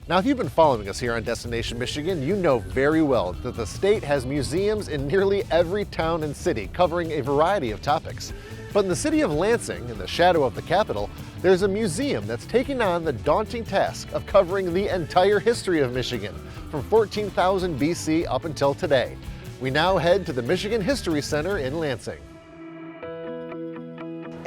Now, if you've been following us here on Destination Michigan, you know very well that the state has museums in nearly every town and city covering a variety of topics. But in the city of Lansing, in the shadow of the capital, there's a museum that's taking on the daunting task of covering the entire history of Michigan, from 14,000 BC up until today. We now head to the Michigan History Center in Lansing.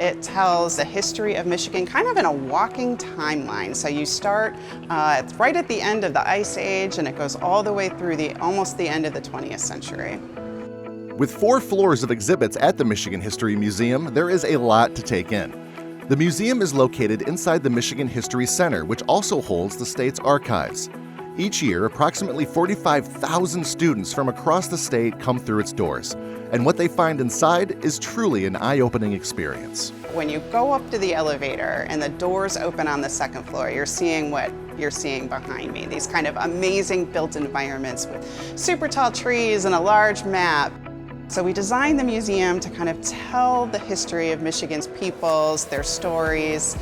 It tells the history of Michigan kind of in a walking timeline. So you start right at the end of the Ice Age and it goes all the way through almost the end of the 20th century. With 4 floors of exhibits at the Michigan History Museum, there is a lot to take in. The museum is located inside the Michigan History Center, which also holds the state's archives. Each year, approximately 45,000 students from across the state come through its doors, and what they find inside is truly an eye-opening experience. When you go up to the elevator and the doors open on the second floor, you're seeing what you're seeing behind me, these kind of amazing built environments with super tall trees and a large map. So we designed the museum to kind of tell the history of Michigan's peoples, their stories,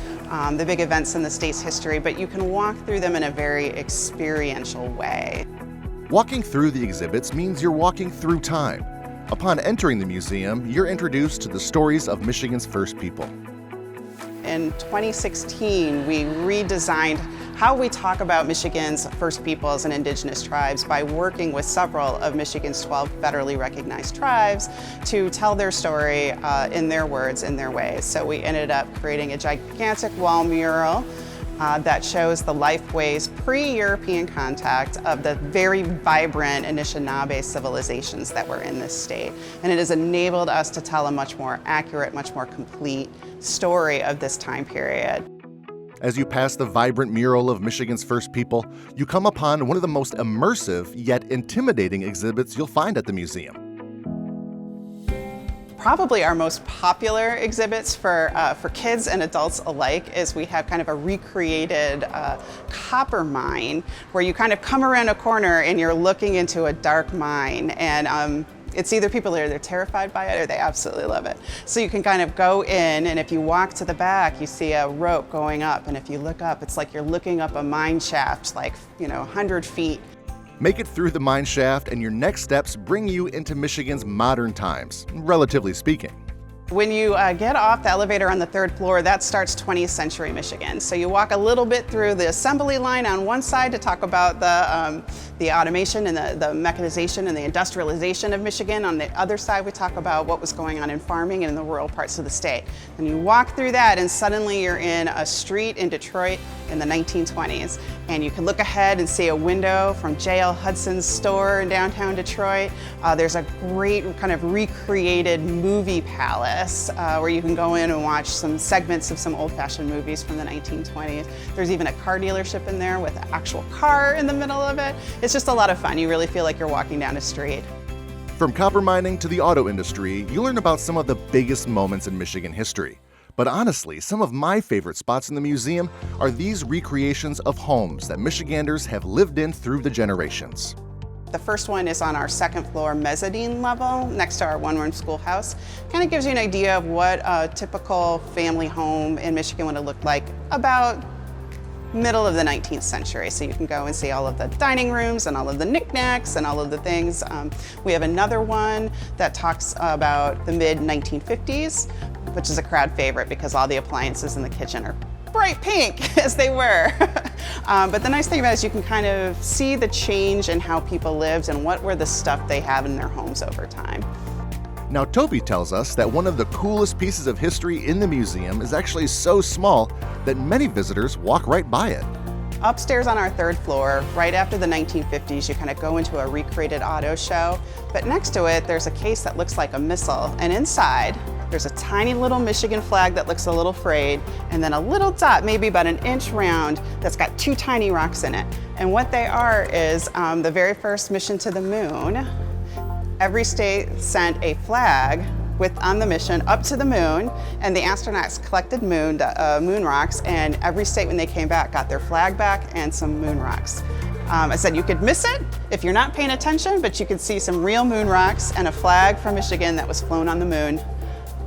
the big events in the state's history, but you can walk through them in a very experiential way. Walking through the exhibits means you're walking through time. Upon entering the museum, you're introduced to the stories of Michigan's first people. In 2016, we redesigned how we talk about Michigan's first peoples and indigenous tribes by working with several of Michigan's 12 federally recognized tribes to tell their story in their words, in their ways. So we ended up creating a gigantic wall mural that shows the lifeways pre-European contact of the very vibrant Anishinaabe civilizations that were in this state. And it has enabled us to tell a much more accurate, much more complete story of this time period. As you pass the vibrant mural of Michigan's first people, you come upon one of the most immersive yet intimidating exhibits you'll find at the museum. Probably our most popular exhibits for kids and adults alike is we have kind of a recreated copper mine where you kind of come around a corner and you're looking into a dark mine, and it's either people that are terrified by it or they absolutely love it. So you can kind of go in, and if you walk to the back, you see a rope going up, and if you look up, it's like you're looking up a mine shaft, like 100 feet. Make it through the mine shaft and your next steps bring you into Michigan's modern times, relatively speaking. When you get off the elevator on the 3rd floor, that starts 20th century Michigan. So you walk a little bit through the assembly line on one side to talk about the automation and the mechanization and the industrialization of Michigan. On the other side, we talk about what was going on in farming and in the rural parts of the state. And you walk through that and suddenly you're in a street in Detroit in the 1920s. And you can look ahead and see a window from J.L. Hudson's store in downtown Detroit. There's a great kind of recreated movie palace where you can go in and watch some segments of some old-fashioned movies from the 1920s. There's even a car dealership in there with an actual car in the middle of it. It's just a lot of fun. You really feel like you're walking down a street. From copper mining to the auto industry, you learn about some of the biggest moments in Michigan history. But honestly, some of my favorite spots in the museum are these recreations of homes that Michiganders have lived in through the generations. The first one is on our 2nd floor mezzanine level next to our one-room schoolhouse. Kind of gives you an idea of what a typical family home in Michigan would have looked like about middle of the 19th century. So you can go and see all of the dining rooms and all of the knickknacks and all of the things. We have another one that talks about the mid-1950s, which is a crowd favorite because all the appliances in the kitchen are bright pink, as they were. But the nice thing about it is you can kind of see the change in how people lived and what were the stuff they have in their homes over time. Now, Toby tells us that one of the coolest pieces of history in the museum is actually so small that many visitors walk right by it. Upstairs on our 3rd floor, right after the 1950s, you kind of go into a recreated auto show. But next to it, there's a case that looks like a missile. And inside, there's a tiny little Michigan flag that looks a little frayed, and then a little dot, maybe about an inch round, that's got 2 tiny rocks in it. And what they are is the very first mission to the moon. Every state sent a flag on the mission up to the moon, and the astronauts collected moon rocks, and every state when they came back got their flag back and some moon rocks. I said you could miss it if you're not paying attention, but you could see some real moon rocks and a flag from Michigan that was flown on the moon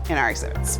in our exhibits.